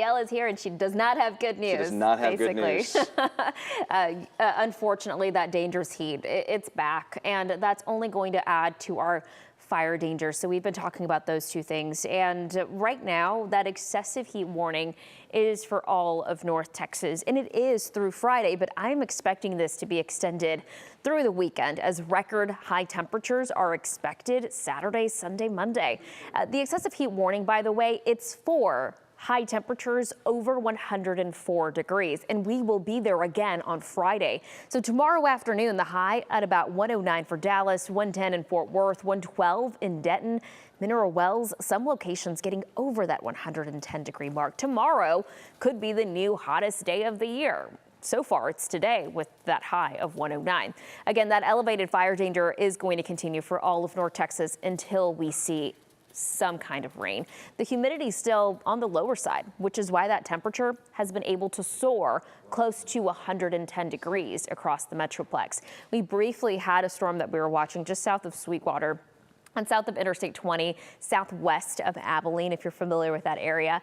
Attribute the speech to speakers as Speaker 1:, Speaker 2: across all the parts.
Speaker 1: Gail is here and she does not have good news.
Speaker 2: She does not have good news.
Speaker 1: Unfortunately, that dangerous heat, it's back, and that's only going to add to our fire danger. So we've been talking about those two things. And right now, that excessive heat warning is for all of North Texas, and it is through Friday, but I'm expecting this to be extended through the weekend as record high temperatures are expected Saturday, Sunday, Monday. The excessive heat warning, by the way, it's for high temperatures over 104 degrees, and we will be there again on Friday. So tomorrow afternoon, the high at about 109 for Dallas, 110 in Fort Worth, 112 in Denton, Mineral Wells, some locations getting over that 110 degree mark. Tomorrow could be the new hottest day of the year. So far, it's today with that high of 109. Again, that elevated fire danger is going to continue for all of North Texas until we see some kind of rain. The humidity is still on the lower side, which is why that temperature has been able to soar close to 110 degrees across the Metroplex. We briefly had a storm that we were watching just south of Sweetwater and south of Interstate 20, southwest of Abilene, if you're familiar with that area.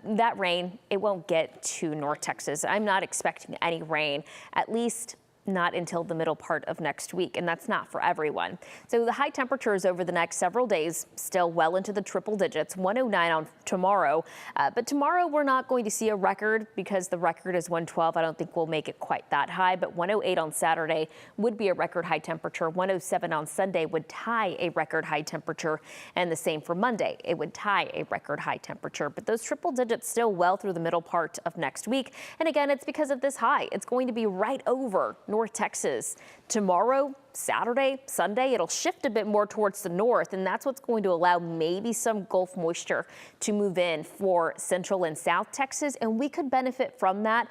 Speaker 1: That rain, it won't get to North Texas. I'm not expecting any rain, at least not until the middle part of next week, and that's not for everyone. So the high temperatures over the next several days still well into the triple digits, 109 on tomorrow. But tomorrow we're not going to see a record because the record is 112. I don't think we'll make it quite that high, but 108 on Saturday would be a record high temperature. 107 on Sunday would tie a record high temperature, and the same for Monday. It would tie a record high temperature, but those triple digits still well through the middle part of next week. And again, it's because of this high. It's going to be right over North Texas tomorrow, Saturday, Sunday. It'll shift a bit more towards the north, and that's what's going to allow maybe some Gulf moisture to move in for central and south Texas, and we could benefit from that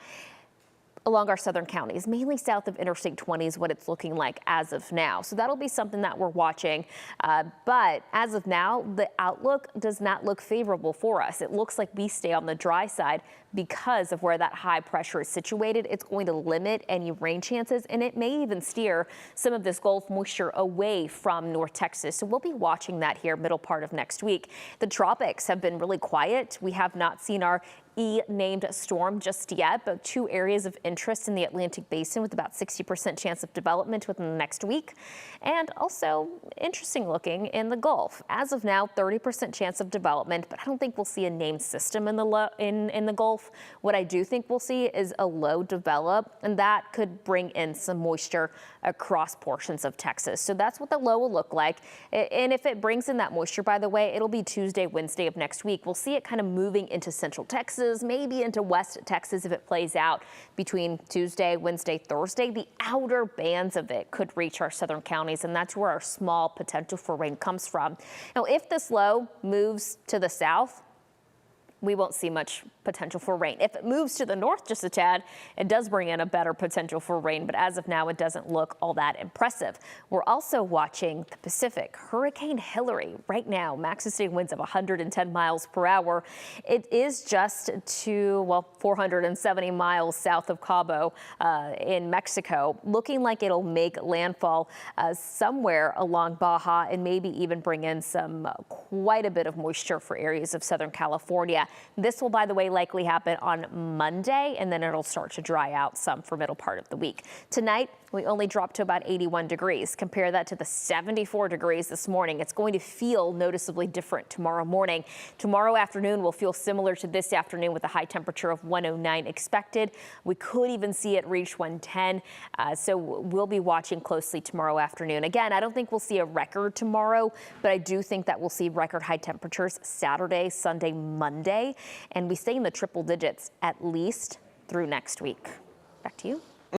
Speaker 1: along our southern counties, mainly south of Interstate 20 is what it's looking like as of now. So that'll be something that we're watching. But as of now, the outlook does not look favorable for us. It looks like we stay on the dry side because of where that high pressure is situated. It's going to limit any rain chances, and it may even steer some of this Gulf moisture away from North Texas. So we'll be watching that here middle part of next week. The tropics have been really quiet. We have not seen our named storm just yet, but two areas of interest in the Atlantic basin with about 60% chance of development within the next week. And also interesting looking in the Gulf. As of now, 30% chance of development, but I don't think we'll see a named system in the Gulf. What I do think we'll see is a low develop, and that could bring in some moisture across portions of Texas. So that's what the low will look like. And if it brings in that moisture, by the way, it'll be Tuesday, Wednesday of next week. We'll see it kind of moving into central Texas, maybe into West Texas if it plays out between Tuesday, Wednesday, Thursday. The outer bands of it could reach our southern counties, and that's where our small potential for rain comes from. Now, if this low moves to the south, we won't see much potential for rain. If it moves to the north just a tad, it does bring in a better potential for rain, but as of now, it doesn't look all that impressive. We're also watching the Pacific. Hurricane Hillary right now, max sustained winds of 110 miles per hour. It is just to, 470 miles south of Cabo in Mexico, looking like it'll make landfall somewhere along Baja and maybe even bring in quite a bit of moisture for areas of Southern California. This will, by the way, likely happen on Monday, and then it'll start to dry out some for middle part of the week. Tonight, we only dropped to about 81 degrees. Compare that to the 74 degrees this morning. It's going to feel noticeably different tomorrow morning. Tomorrow afternoon will feel similar to this afternoon with a high temperature of 109 expected. We could even see it reach 110. So we'll be watching closely tomorrow afternoon. Again, I don't think we'll see a record tomorrow, but I do think that we'll see record high temperatures Saturday, Sunday, Monday, and we stay in the triple digits at least through next week. Back to you.